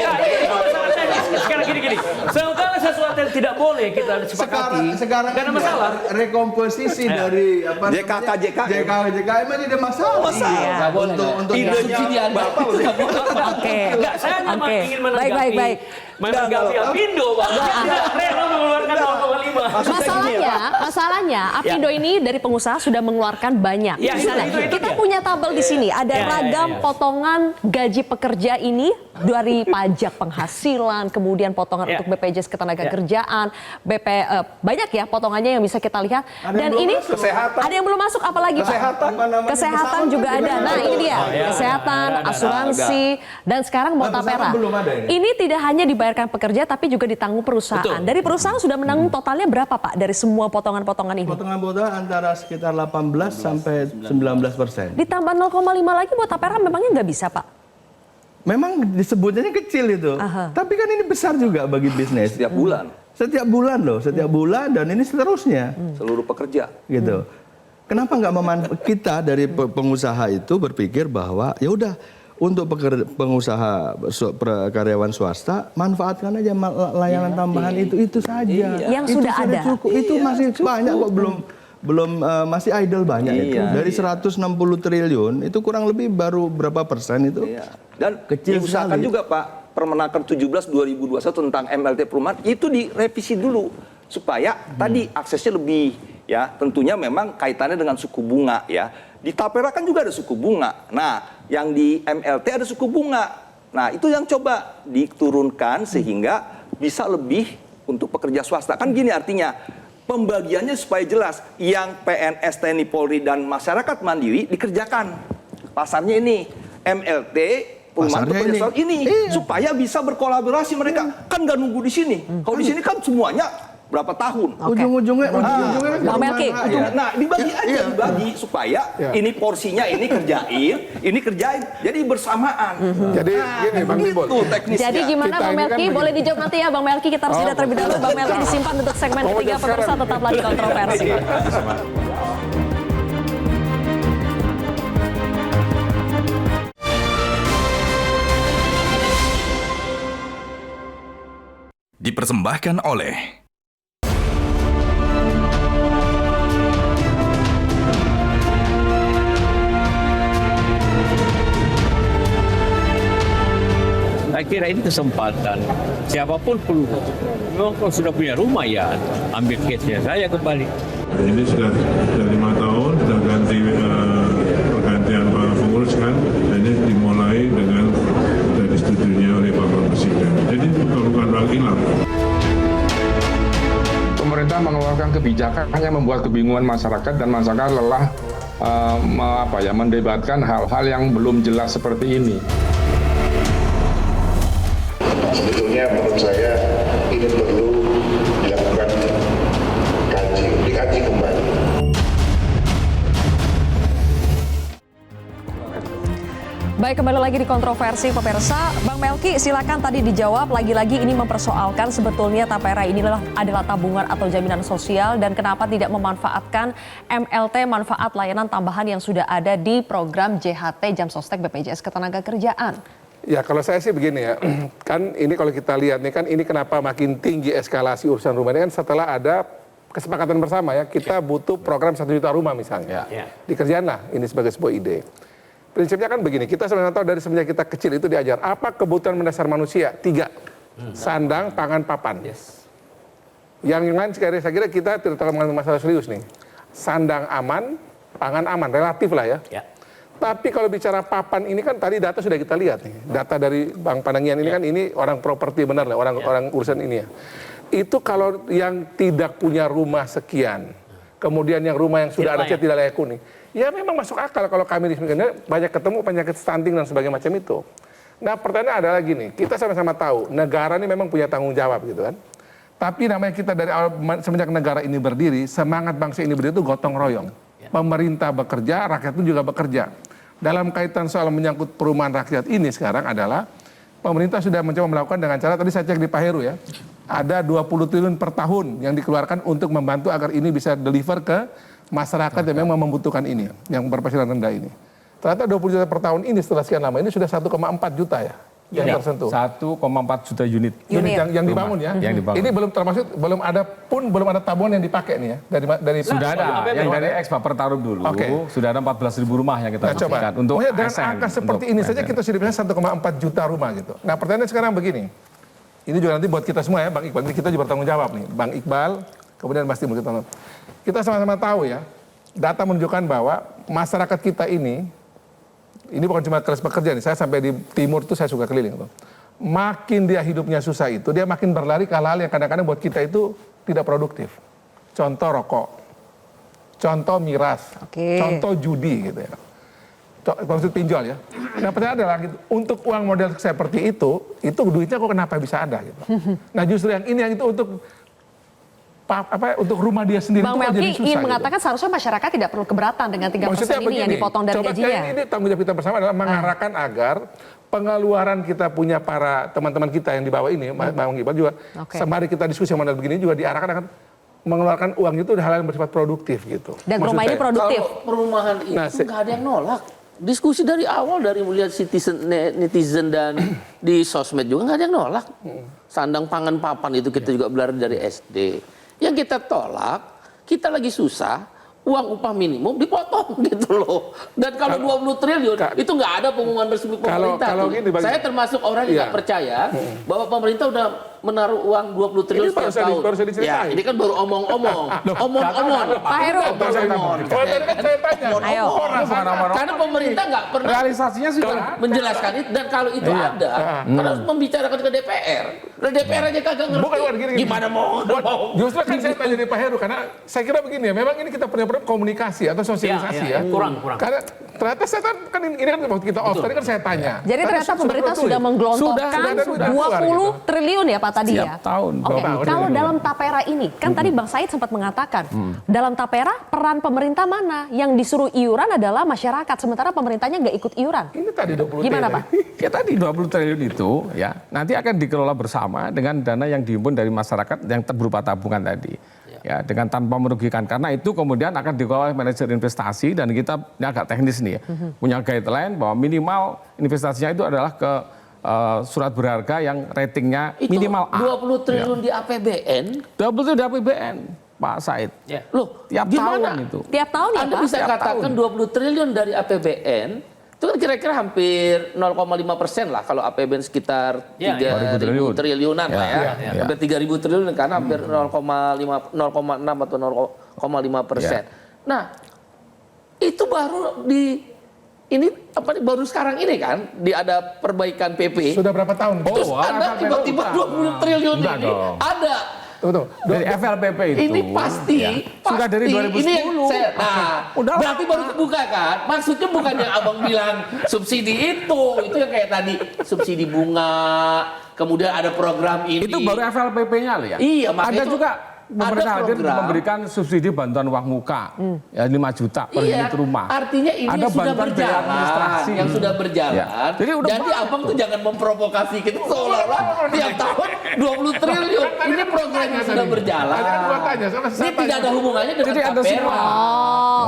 sekarang gini. Segala sesuatu yang tidak boleh kita sepakati. Sekarang gak ada masalah. Rekomposisi dari JKK emang ada masalah. Untuk idenya Bapak saya cuma ingin menanggapi Apindo, Pak. Rela mengeluarkan 0,5. Masalahnya Apindo ini dari pengusaha sudah mengeluarkan banyak. Kita punya tabel di sini, ada ragam potongan gaji pekerja ini dari pajak penghasilan, kemudian potongan untuk BPJS Ketenagakerjaan, banyak ya potongannya yang bisa kita lihat. Dan ini ada yang belum masuk apalagi Pak? Kesehatan juga ada. Nah ini dia, kesehatan, asuransi, dan sekarang mau tapera. Ini tidak hanya dibayarkan pekerja tapi juga ditanggung perusahaan. Dari perusahaan sudah menanggung totalnya berapa Pak dari semua potongan-potongan ini? Potongan-potongan antara sekitar 18 sampai 19%. Ditambah 0,5 lagi buat tapera memangnya nggak bisa Pak? Memang disebutnya kecil itu. Tapi kan ini besar juga bagi bisnis. Setiap bulan. Setiap bulan dan ini seterusnya. Seluruh pekerja. Gitu. Kenapa nggak kita dari pengusaha itu berpikir bahwa ya udah untuk pengusaha karyawan swasta manfaatkan aja layanan tambahan itu saja. Yang sudah ada. Cukup. Itu masih banyak kok belum masih idle banyak itu. Dari 160 triliun itu kurang lebih baru berapa persen itu. Dan kecil diusahakan juga Pak Permenaker 17 2021 tentang MLT perumahan itu direvisi dulu supaya tadi aksesnya lebih ya tentunya memang kaitannya dengan suku bunga ya. Di Tapera kan juga ada suku bunga. Nah, yang di MLT ada suku bunga. Nah, itu yang coba diturunkan sehingga bisa lebih untuk pekerja swasta. Kan gini artinya, pembagiannya supaya jelas. Yang PNS, TNI, Polri, dan masyarakat mandiri dikerjakan. Pasarnya ini, MLT, perumahan pekerja swasta ini. Supaya bisa berkolaborasi mereka. Kan nggak nunggu di sini. Kalau di sini kan semuanya berapa tahun. Ujung-ujungnya Bang Melki. Nah, dibagi aja, dibagi supaya ini porsinya ini kerjain. Jadi bersamaan. Jadi gini Bang Timbul. Itu teknisnya. Jadi gimana Kita Bang ini Melki? kan Boleh dijawab nanti ya Bang Melki. Kita harus jeda terlebih dahulu. Bang Melki disimpan untuk segmen ketiga pemirsa, tetaplah di Kontroversi. Dipersembahkan oleh Saya kira ini kesempatan. Siapapun perlu. Memang kalau sudah punya rumah ya ambil case-nya saya kembali. Ini sudah 5 tahun, sudah ganti pergantian para pengurus kan. Ini dimulai dengan sudah disetujui oleh Bapak Presiden. Jadi bukan hal hilang. Pemerintah mengeluarkan kebijakan yang membuat kebingungan masyarakat dan masyarakat lelah mendebatkan hal-hal yang belum jelas seperti ini. Sebetulnya menurut saya ini perlu dilakukan dikaji kembali. Baik, kembali lagi di Kontroversi pemirsa. Bang Melki, silakan tadi dijawab. Lagi-lagi ini mempersoalkan sebetulnya Tapera ini adalah tabungan atau jaminan sosial dan kenapa tidak memanfaatkan MLT, manfaat layanan tambahan yang sudah ada di program JHT Jam Sostek BPJS Ketenagakerjaan. Ya kalau saya sih begini ya, kan ini kalau kita lihat nih kan ini kenapa makin tinggi eskalasi urusan rumah ini kan setelah ada kesepakatan bersama ya, kita butuh program 1 juta rumah misalnya. Dikerjakanlah ini sebagai sebuah ide. Prinsipnya kan begini, kita sebenarnya tahu dari semenjak kita kecil itu diajar, apa kebutuhan mendasar manusia? 3, sandang, pangan, papan. Yang lain saya kira kita tidak terlalu mengalami masalah serius nih. Sandang aman, pangan aman, relatif lah ya. Tapi kalau bicara papan ini kan tadi data sudah kita lihat nih. Data dari Bang Panangian ini kan ini orang properti benar lah, orang urusan ini ya. Itu kalau yang tidak punya rumah sekian, kemudian yang rumah yang sudah ada tidak layak huni, ya memang masuk akal kalau kami di sini banyak ketemu penyakit stunting dan sebagainya macam itu. Nah pertanyaan adalah gini, kita sama-sama tahu negara ini memang punya tanggung jawab gitu kan. Tapi namanya kita dari awal semenjak negara ini berdiri, semangat bangsa ini berdiri itu gotong royong. Pemerintah bekerja, rakyat pun juga bekerja. Dalam kaitan soal menyangkut perumahan rakyat ini sekarang adalah pemerintah sudah mencoba melakukan dengan cara, tadi saya cek di Pak Heru ya, ada 20 triliun per tahun yang dikeluarkan untuk membantu agar ini bisa deliver ke masyarakat yang memang membutuhkan ini, yang berpenghasilan rendah ini. Ternyata 20 juta per tahun ini setelah sekian lama ini sudah 1,4 juta ya yang tersentuh. 1,4 juta unit yang dibangun ya. Yang dibangun. Ini belum termasuk belum ada tabungan yang dipakai nih ya dari sudah ada yang dari Expa Pertaruh dulu. Sudah ada 14.000 rumah yang kita berikan untuk dengan ASN, angka seperti ini saja kita sudah bisa 1,4 juta rumah gitu. Nah pertanyaan sekarang begini, ini juga nanti buat kita semua ya Bang Iqbal, ini kita juga bertanggung jawab nih, Bang Iqbal, kemudian Mas Timbul, kita sama-sama tahu ya, data menunjukkan bahwa masyarakat kita ini bukan cuma kelas pekerja nih, saya sampai di timur tuh saya suka keliling tuh. Makin dia hidupnya susah itu, dia makin berlari ke hal-hal yang kadang-kadang buat kita itu tidak produktif. Contoh rokok, contoh miras, contoh judi gitu ya. Maksud pinjol ya. Nah pertanyaan adalah gitu, untuk uang model seperti itu duitnya kok kenapa bisa ada gitu. Nah justru yang ini yang itu untuk rumah dia sendiri. Bang Melki ingin mengatakan seharusnya masyarakat tidak perlu keberatan dengan 3% ini yang dipotong dari gajinya. Ini tanggung jawab kita bersama adalah mengarahkan agar pengeluaran kita punya para teman-teman kita yang di bawah ini, Bang Iqbal juga, sembari kita diskusi model begini juga diarahkan akan mengeluarkan uang itu hal yang bersifat produktif gitu. Dan rumah ini produktif. Kalau perumahan itu nggak ada yang nolak. Diskusi dari awal dari melihat netizen dan di sosmed juga nggak ada yang nolak. Sandang pangan papan itu kita juga belajar dari SD. Yang kita tolak, kita lagi susah, uang upah minimum dipotong gitu loh. Dan kalau 20 triliun itu nggak ada pengumuman resmi pemerintah. Saya termasuk orang yang nggak percaya bahwa pemerintah udah menaruh uang 20 triliun setiap tahun. Baru saya Ya, diceritain. ini kan baru omong-omong. Omong-omong. Pak Heru. Oh, tadi kan saya tanya. Ayo. Karena pemerintah nggak pernah Realisasinya sudah ada. menjelaskan itu, dan kalau itu ada, kan harus membicarakan ke DPR. Dan DPR aja kagak ngerti. Bukan, gini. Gimana mau? Justru kan saya tanya di Pak Heru, karena saya kira begini ya, memang ini kita punya problem komunikasi atau sosialisasi ya. Kurang. Karena ternyata saya kan ini kan waktu kita off tadi kan saya tanya. Jadi ternyata pemerintah sudah menggelontorkan 20 triliun ya Pak tadi ya? Setiap tahun. Oke, kalau dalam tapera ini, kan tadi Bang Said sempat mengatakan, dalam tapera peran pemerintah mana? Yang disuruh iuran adalah masyarakat, sementara pemerintahnya nggak ikut iuran. Ini tadi 20 Gimana Pak? Ya tadi 20 triliun itu ya nanti akan dikelola bersama dengan dana yang dihimpun dari masyarakat yang berupa tabungan tadi. Ya, dengan tanpa merugikan, karena itu kemudian akan dikelola oleh manajer investasi, dan kita ini agak teknis nih ya, punya guideline bahwa minimal investasinya itu adalah ke surat berharga yang ratingnya Itu minimal A. 20 triliun di APBN. 20 triliun di APBN, Pak Said. Loh, Tiap gimana? tahun itu. Tiap tahun ya Anda Pak? bisa Tiap katakan tahun. 20 triliun dari APBN, itu kan kira-kira hampir 0,5% lah kalau APBN sekitar 3.000 triliunan lah ya. Hampir 3.000 triliun karena hampir 0,6 atau 0,5%. Nah, itu baru baru sekarang ini kan ada perbaikan PP. Sudah berapa tahun? Terus Anda tiba-tiba 20 triliun ini ada. Tunggu. Dari FLPP itu. Ini pasti. Sudah dari 2010. Ini berarti baru kebuka kan? Maksudnya bukan yang abang bilang subsidi itu yang kayak tadi subsidi bunga, kemudian ada program ini. Itu baru FLPP-nya loh ya. Iya, ada itu juga pemerintah hadir program. memberikan subsidi bantuan uang muka ya 5 juta per unit rumah. Artinya ini ada sudah bantuan biaya administrasi. yang sudah berjalan. Ya. Jadi abang tuh jangan memprovokasi kita seolah-olah tiap tahun 20 triliun. Ini program yang sudah berjalan. Ini tidak ada hubungannya dengan tapera.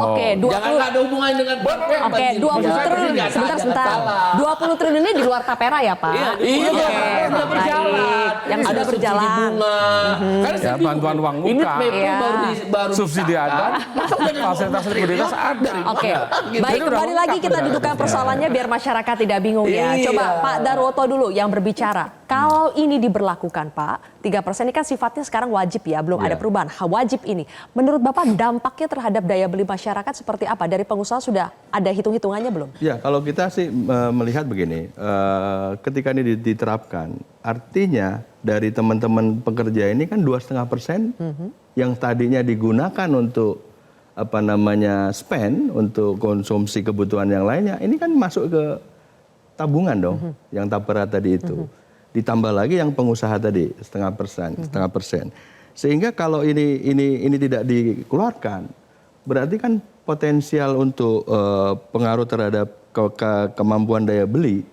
Oke, Jangan nggak ada hubungannya dengan tapera. Oke, 20 triliun. Sebentar. 20 triliun ini di luar tapera ya Pak? Iya, sudah berjalan. Yang sudah Ada berjalan. subsidi bunga. Karena Ya, bantuan uang ini muka. PP baru Subsidi ada, fasilitas likuiditas ada. Oke, baik, kembali lagi kita dudukkan persoalannya biar masyarakat tidak bingung ya. Coba Pak Darwoto dulu yang berbicara. Kalau ini diberlakukan Pak, 3% ini kan sifatnya sekarang wajib ya, belum ada perubahan. Wajib ini. Menurut Bapak dampaknya terhadap daya beli masyarakat seperti apa? Dari pengusaha sudah ada hitung-hitungannya belum? Ya, kalau kita sih melihat begini, ketika ini diterapkan, artinya dari teman-teman pekerja ini kan 2,5% yang tadinya digunakan untuk spend untuk konsumsi kebutuhan yang lainnya, ini kan masuk ke tabungan dong, yang tapera tadi itu. Ditambah lagi yang pengusaha tadi 0,5%. Sehingga kalau ini tidak dikeluarkan, berarti kan potensial untuk pengaruh terhadap kemampuan daya beli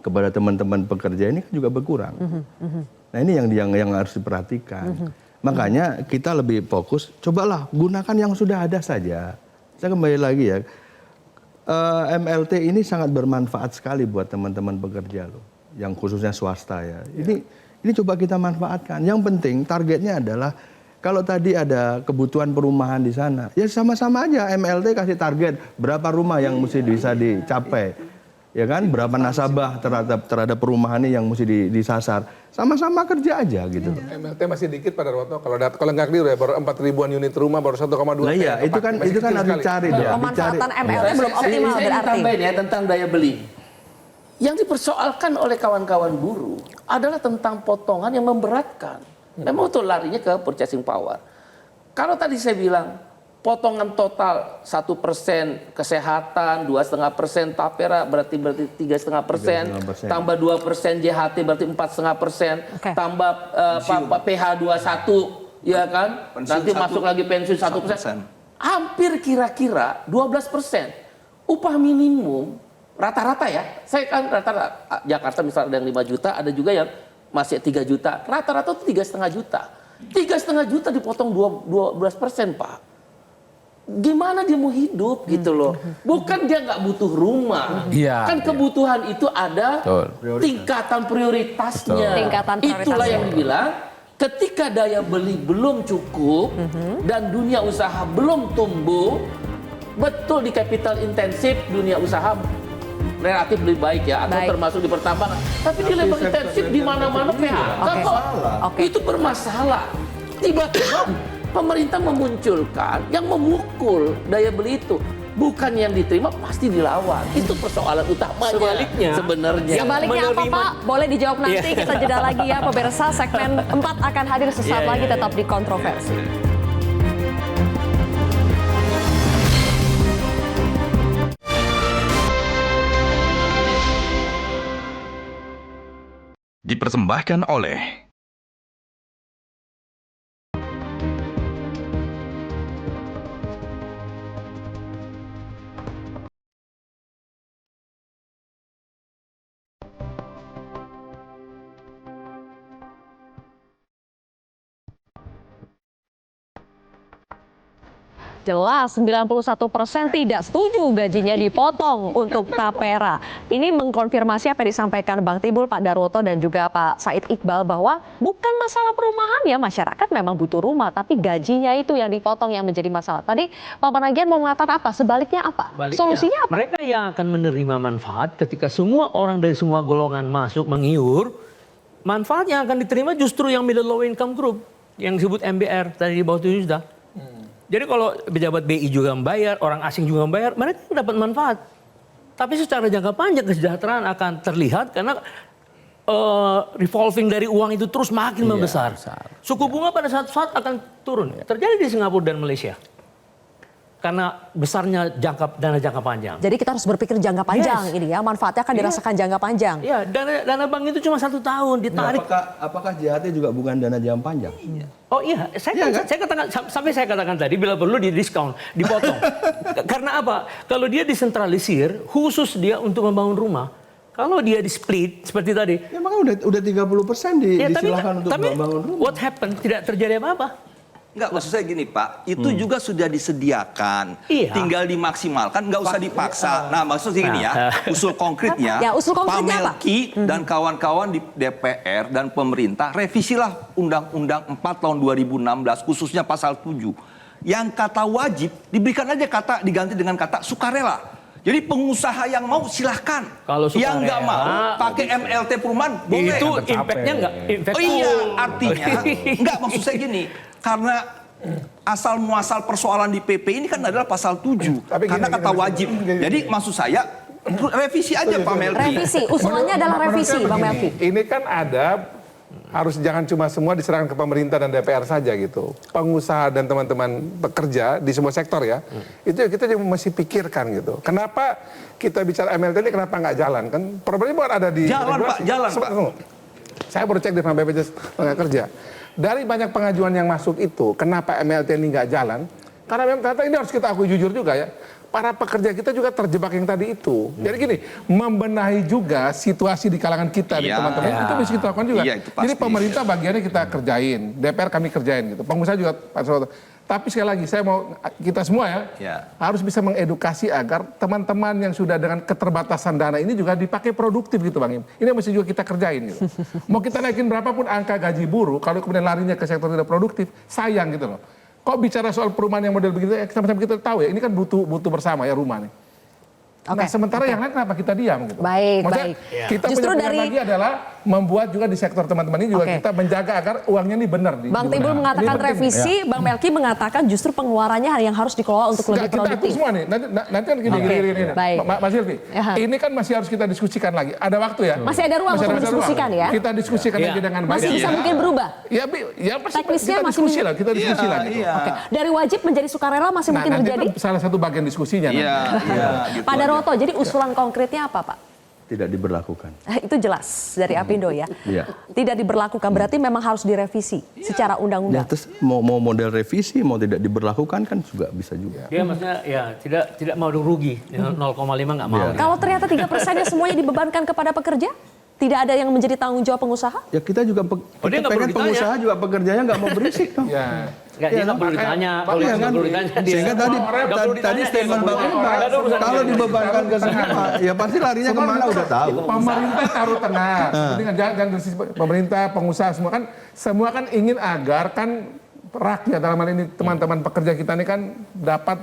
kepada teman-teman pekerja ini kan juga berkurang. Nah ini yang harus diperhatikan. Makanya kita lebih fokus, cobalah gunakan yang sudah ada saja. Saya kembali lagi ya, MLT ini sangat bermanfaat sekali buat teman-teman pekerja loh, yang khususnya swasta ya. Ini coba kita manfaatkan. Yang penting targetnya adalah kalau tadi ada kebutuhan perumahan di sana, ya sama-sama aja MLT kasih target berapa rumah yang mesti bisa dicapai. Ya kan, berapa nasabah terhadap perumahan ini yang mesti disasar. Sama-sama kerja aja gitu. MLT masih dikit Pak Darwoto. Kalau nggak keliru ya, baru 4.000-an unit rumah, baru 1,2. Nah iya, itu kan harus dicari deh. Pemanfaatan MLT belum optimal saya berarti. tambahin ya tentang daya beli. Yang dipersoalkan oleh kawan-kawan buruh adalah tentang potongan yang memberatkan. Memang itu larinya ke purchasing power. Kalau tadi saya bilang, potongan total 1% kesehatan, 2,5% tapera berarti 3,5%, tambah 2% JHT berarti 4,5%, tambah PH 21, ya kan? Nanti masuk lagi pensiun 1%. Hampir kira-kira 12%. Upah minimum rata-rata ya. Saya kan rata-rata Jakarta misalnya ada yang 5 juta, ada juga yang masih 3 juta. Rata-rata itu 3,5 juta. 3,5 juta dipotong 12%, Pak. Gimana dia mau hidup gitu loh. Bukan dia nggak butuh rumah. Kan kebutuhan itu ada tingkatan prioritasnya. Itulah yang dibilang ketika daya beli belum cukup dan dunia usaha belum tumbuh, betul di capital intensif dunia usaha relatif lebih baik ya, atau Baik. termasuk di pertambangan. Tapi di labor intensif di mana-mana PHK kok. Itu bermasalah. Tiba-tiba pemerintah memunculkan yang memukul daya beli itu. Bukan yang diterima, pasti dilawan. Itu persoalan utamanya. Sebaliknya. Sebenarnya. Sebaliknya apa Pak? Boleh dijawab nanti, kita jeda lagi ya pemirsa. Segmen 4 akan hadir sesaat lagi, tetap di Kontroversi. Dipersembahkan oleh Jelas 91% tidak setuju gajinya dipotong untuk Tapera. Ini mengkonfirmasi apa yang disampaikan Bang Timbul, Pak Daroto, dan juga Pak Said Iqbal bahwa bukan masalah perumahan ya, masyarakat memang butuh rumah, tapi gajinya itu yang dipotong yang menjadi masalah. Tadi Pak Panagian mau mengatakan apa? Sebaliknya apa? Solusinya apa? Mereka yang akan menerima manfaat ketika semua orang dari semua golongan masuk mengiur, manfaat yang akan diterima justru yang middle low income group, yang disebut MBR tadi di bawah 7 juta. Jadi kalau pejabat BI juga membayar, orang asing juga membayar, mereka dapat manfaat. Tapi secara jangka panjang kesejahteraan akan terlihat karena revolving dari uang itu terus makin membesar. Suku bunga pada suatu saat akan turun. Terjadi di Singapura dan Malaysia. Karena besarnya dana jangka panjang. Jadi kita harus berpikir jangka panjang ini ya, manfaatnya akan dirasakan jangka panjang. Iya, dana bank itu cuma 1 tahun ditarik. Apakah JHT juga bukan dana jangka panjang? Oh iya, saya katakan sampai saya katakan tadi bila perlu di diskon, dipotong. Karena apa? Kalau dia disentralisir, khusus dia untuk membangun rumah. Kalau dia di split seperti tadi. Ya makanya udah 30% disilahkan untuk membangun rumah. What happened? Tidak terjadi apa-apa. Enggak, maksud saya gini Pak, itu juga sudah disediakan, tinggal dimaksimalkan, nggak usah dipaksa. Nah maksudnya gini ya, usul konkretnya, Pak Melki dan kawan-kawan di DPR dan pemerintah, revisilah Undang-Undang 4 tahun 2016, khususnya pasal 7. Yang kata wajib, diberikan aja diganti dengan kata sukarela. Jadi pengusaha yang mau silahkan, yang nggak mau pakai MLT perumahan boleh. Itu impactnya nggak? Oh iya, artinya nggak, maksud saya gini, karena asal muasal persoalan di PP ini kan adalah pasal 7, karena kata wajib. Jadi maksud saya revisi aja Pak Melki. Revisi, usulannya adalah revisi Bang Melki. Ini kan ada, harus jangan cuma semua diserahkan ke pemerintah dan DPR saja gitu. Pengusaha dan teman-teman pekerja di semua sektor ya, itu kita juga mesti pikirkan gitu. Kenapa kita bicara MLT ini kenapa nggak jalan? Kan problemnya bukan ada di jalan Pak, jalan Pak. Saya baru cek di BPJS Tenaga Kerja. Dari banyak pengajuan yang masuk itu, kenapa MLT ini nggak jalan? Karena memang ternyata ini harus kita akui jujur juga ya. Para pekerja kita juga terjebak yang tadi itu. Jadi gini, membenahi juga situasi di kalangan kita, di teman-teman, itu bisa kita lakukan juga. Jadi pemerintah bagiannya kita kerjain, DPR kami kerjain gitu. Pengusaha juga. Tapi sekali lagi, saya mau kita semua ya, harus bisa mengedukasi agar teman-teman yang sudah dengan keterbatasan dana ini juga dipakai produktif gitu Bang Im. Ini mesti juga kita kerjain gitu. Mau kita naikin berapapun angka gaji buruh, kalau kemudian larinya ke sektor tidak produktif, sayang gitu loh. Kok bicara soal perumahan yang model begitu, sama-sama kita tahu ya, ini kan butuh bersama ya rumah nih. Nah sementara yang lain kenapa kita diam gitu? Maksudnya, kita justru punya dari lagi adalah membuat juga di sektor teman-teman ini juga kita menjaga agar uangnya ini benar. Bang Timbul mengatakan revisi, Bang Melki mengatakan justru pengeluarannya yang harus dikelola untuk lebih produktif. Kita semua nih, nanti kan gini. Mas Silvi, ini kan masih harus kita diskusikan lagi. Ada waktu ya? Masih ada ruang untuk mendiskusikan ya? Kita diskusikan lagi dengan baik. Masih bisa mungkin berubah? Ya teknisnya masih diskusi lah, kita diskusi lagi. Dari wajib menjadi sukarela masih mungkin terjadi? Salah satu bagian diskusinya. Pak Daroto, jadi usulan konkretnya apa Pak? Tidak diberlakukan. Itu jelas dari Apindo ya. Tidak diberlakukan berarti memang harus direvisi secara undang-undang. Terus mau model revisi, mau tidak diberlakukan kan juga bisa juga. Dia maksudnya ya tidak mau rugi, 0,5 nggak mau. Kalau ternyata 3%-nya semuanya dibebankan kepada pekerja, tidak ada yang menjadi tanggung jawab pengusaha? Ya kita juga pengen pengusaha juga pekerjanya nggak mau berisik dong. Dia nggak perlu ditanya, sehingga tadi statement Bang Iqbal, kalau dibebankan ke semua, ya pasti larinya kemana udah tahu. Pemerintah taruh tenang, jangan dari sisi pemerintah, pengusaha semua kan ingin agar kan rakyat dalam hal ini teman-teman pekerja kita ini kan dapat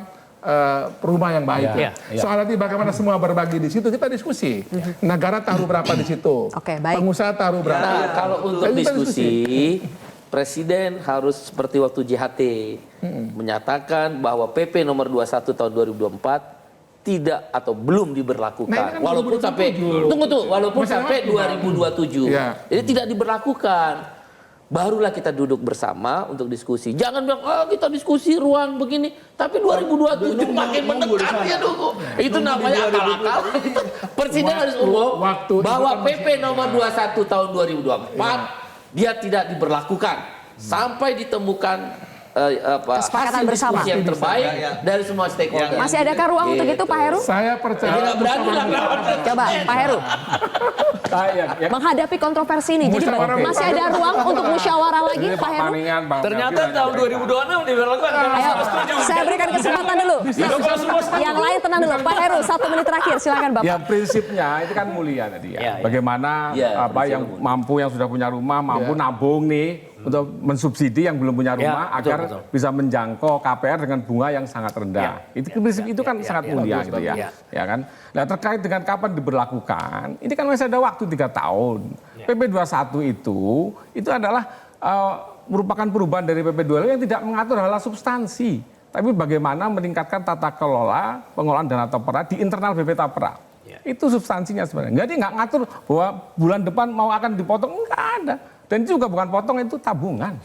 rumah yang baik. Iya. Soal nanti bagaimana semua berbagi di situ kita diskusi. Negara taruh berapa di situ? Baik. Pengusaha taruh berapa? Nah, kalau untuk Kita diskusi, Presiden harus seperti waktu JHT menyatakan bahwa PP nomor 21 tahun 2024 tidak atau belum diberlakukan. Nah, ini kan walaupun 2027. sampai walaupun Masih sampai lama. 2027. Ya. Jadi tidak diberlakukan. Barulah kita duduk bersama untuk diskusi. Jangan bilang, kita diskusi ruang begini. Tapi 2027 makin mendekat ya nunggu. Itu namanya akal-akal. Presiden harus umum bahwa PP nomor 21 tahun 2024 dia tidak diberlakukan sampai ditemukan Kesepakatan hasil bersama. diskusi yang terbaik dari semua stakeholder. Masih adakah ruang untuk itu, Pak Heru? Saya percaya. Tidak berani lah. Coba, Pak Heru. Menghadapi kontroversi ini, jadi masih ada ruang untuk musyawarah lagi, Pak Heru? Ternyata tahun 2026 diberlakukan. Ayo, saya berikan kesempatan dulu. Yang lain tenang dulu. Pak Heru, 1 menit terakhir, silakan Bapak. Ya prinsipnya itu kan mulia tadi ya. Bagaimana yang mampu, yang sudah punya rumah, mampu nabung nih untuk mensubsidi yang belum punya rumah agar bisa menjangkau KPR dengan bunga yang sangat rendah. Itu prinsip itu kan sangat mulia gitu ya. Ya kan. Nah, terkait dengan kapan diberlakukan, ini kan masih ada waktu 3 tahun. PP 21 itu adalah merupakan perubahan dari PP 25 yang tidak mengatur hal substansi, tapi bagaimana meningkatkan tata kelola pengelolaan dana tapera di internal BP Tapera. Itu substansinya sebenarnya. Jadi nggak ngatur bahwa bulan depan mau akan dipotong, nggak ada. Dan itu juga bukan potong, itu tabungan,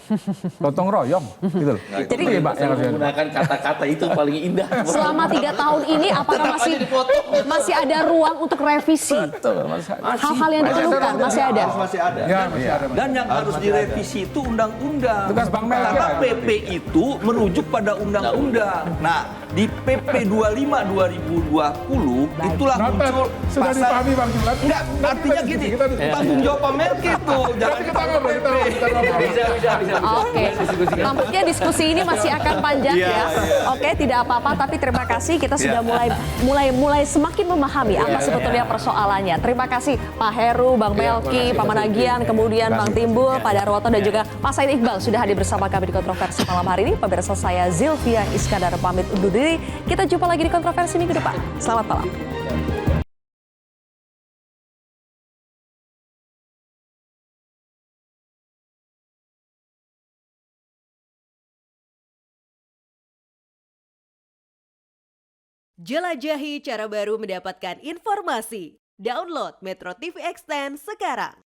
gotong royong, gitu loh. Jadi menggunakan kata-kata itu paling indah. Selama 3 tahun ini, apakah masih ada ruang untuk revisi? Hal-hal yang dikeluhkan masih ada. Dan yang harus direvisi itu undang-undang. Karena PP itu merujuk pada undang-undang. Nah, di PP 25 2020 itulah muncul sudah dipahami Bang Julat. Enggak, artinya gini, tanggung jawab Pak Melki itu. Jangan kita ngobrol. Oke, tampaknya diskusi ini masih akan panjang ya. Oke, tidak apa-apa, tapi terima kasih kita sudah mulai semakin memahami apa sebetulnya persoalannya. Terima kasih Pak Heru, Bang Melki, Pak Managian, kemudian Bang Timbul, Pak Darwoto dan juga Pak Said Iqbal sudah hadir bersama kami di Kontroversi malam hari ini. Pemirsa, saya Zilvia Iskandar pamit undur diri. Kita jumpa lagi di Kontroversi minggu depan. Selamat malam. Jelajahi cara baru mendapatkan informasi. Download Metro TV Extend sekarang.